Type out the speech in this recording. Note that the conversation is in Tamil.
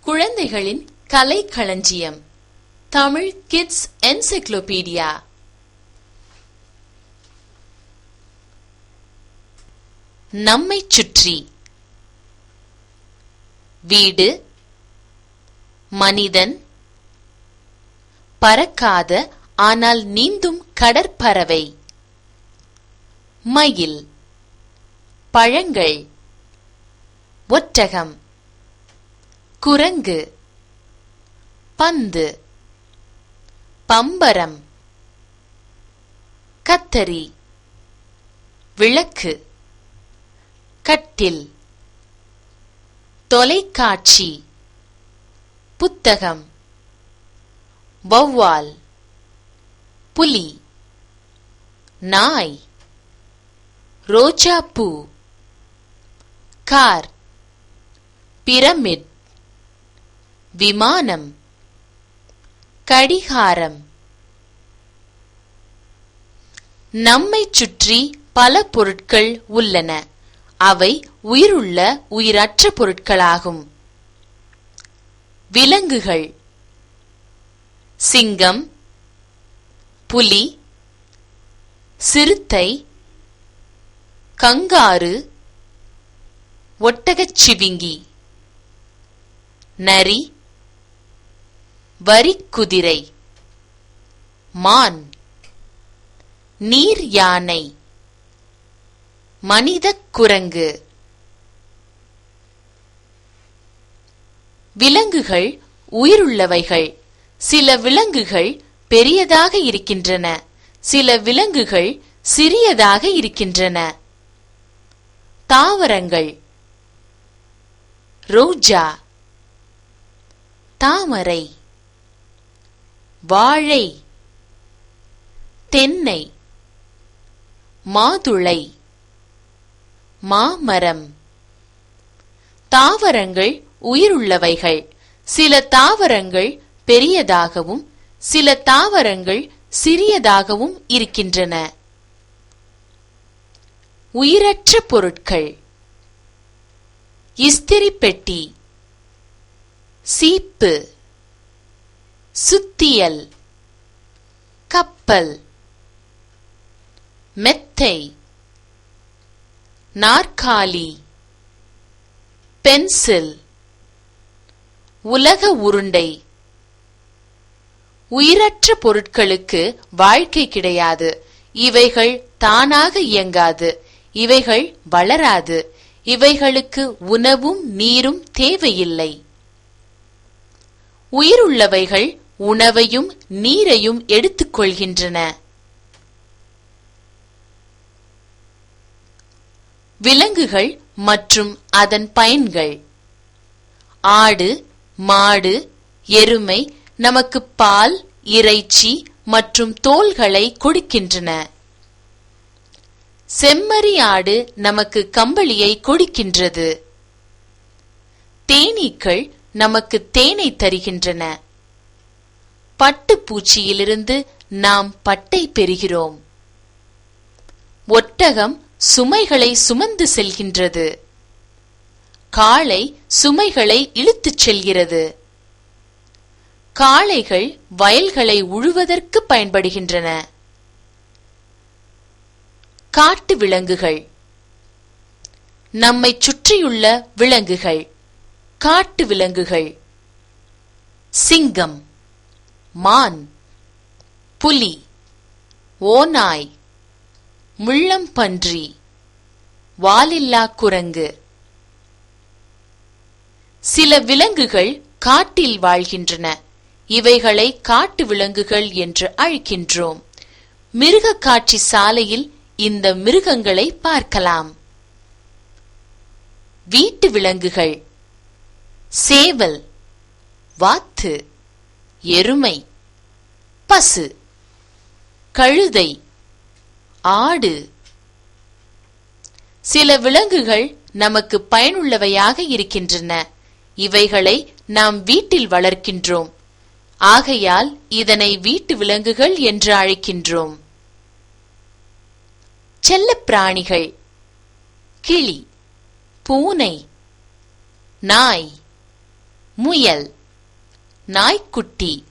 குழந்தைகளின் கலை களஞ்சியம் தமிழ் கிட்ஸ் என்சைக்ளோபீடியா. நம்மை சுற்றி வீடு, மனிதன், பறக்காத ஆனால் நீந்தும் கடற்பறவை, மயில், பழங்கள், ஒட்டகம், குரங்கு, பந்து, பம்பரம், கத்தரி, விளக்கு, கட்டில், தொலைக்காட்சி, புத்தகம், வௌவால், புலி, நாய், ரோஜாப்பூ, கார், பிரமிட், விமானம், கடிகாரம். நம்மை சுற்றி பல பொருட்கள் உள்ளன. அவை உயிருள்ள உயிரற்ற பொருட்களாகும். விலங்குகள்: சிங்கம், புலி, சிறுத்தை, கங்காரு, ஒட்டகச்சிவிங்கி, நரி, வரிக்குதிரை, மான், நீர் யானை, மனிதக் குரங்கு. விலங்குகள் உயிருள்ளவைகள். சில விலங்குகள் பெரியதாக இருக்கின்றன, சில விலங்குகள் சிறியதாக இருக்கின்றன. தாவரங்கள்: ரோஜா, தாமரை, வாழை, தென்னை, மாதுளை, மாமரம். தாவரங்கள் உயிருள்ளவைகள். சில தாவரங்கள் பெரியதாகவும் சில தாவரங்கள் சிறியதாகவும் இருக்கின்றன. உயிரற்ற பொருட்கள்: இஸ்திரி பெட்டி, சீப்பு, சுத்தியல், கப்பல், மெத்தை, நாற்காலி, பென்சில், உலக உருண்டை. உயிரற்ற பொருட்களுக்கு வாழ்க்கை கிடையாது. இவைகள் தானாக இயங்காது. இவைகள் வளராது. இவைகளுக்கு உணவும் நீரும் தேவையில்லை. உயிருள்ளவைகள் உணவையும் நீரையும் எடுத்துக்கொள்கின்றன. விலங்குகள் மற்றும் அதன் பயன்கள்: ஆடு, மாடு, எருமை நமக்கு பால், இறைச்சி மற்றும் தோல்களை கொடுக்கின்றன. செம்மறி ஆடு நமக்கு கம்பளியை கொடுக்கின்றது. தேனீக்கள் நமக்கு தேனை தருகின்றன. பட்டுப்பூச்சியிலிருந்து நாம் பட்டை பெறுகிறோம். ஒட்டகம் சுமைகளை சுமந்து செல்கின்றது. காளை சுமைகளை இழுத்துச் செல்கிறது. காளைகள் வயல்களை உழுவதற்கு பயன்படுகின்றன. காட்டு விலங்குகள்: நம்மை சுற்றியுள்ள விலங்குகள். காட்டு விலங்குகள்: சிங்கம், மான், புலி, ஓநாய், முள்ளம்பன்றி, வாலில்லா குரங்கு. சில விலங்குகள் காட்டில் வாழ்கின்றன. இவைகளை காட்டு விலங்குகள் என்று அழைக்கின்றோம். மிருக காட்சி சாலையில் இந்த மிருகங்களை பார்க்கலாம். வீட்டு விலங்குகள்: சேவல், வாத்து, எருமை, பசு, கழுதை, ஆடு. சில விலங்குகள் நமக்கு பயனுள்ளவையாக இருக்கின்றன. இவைகளை நாம் வீட்டில் வளர்க்கின்றோம். ஆகையால் இதனை வீட்டு விலங்குகள் என்று அழைக்கின்றோம். செல்லப்பிராணிகள்: கிளி, பூனை, நாய், முயல். நாய்க்குட்டி.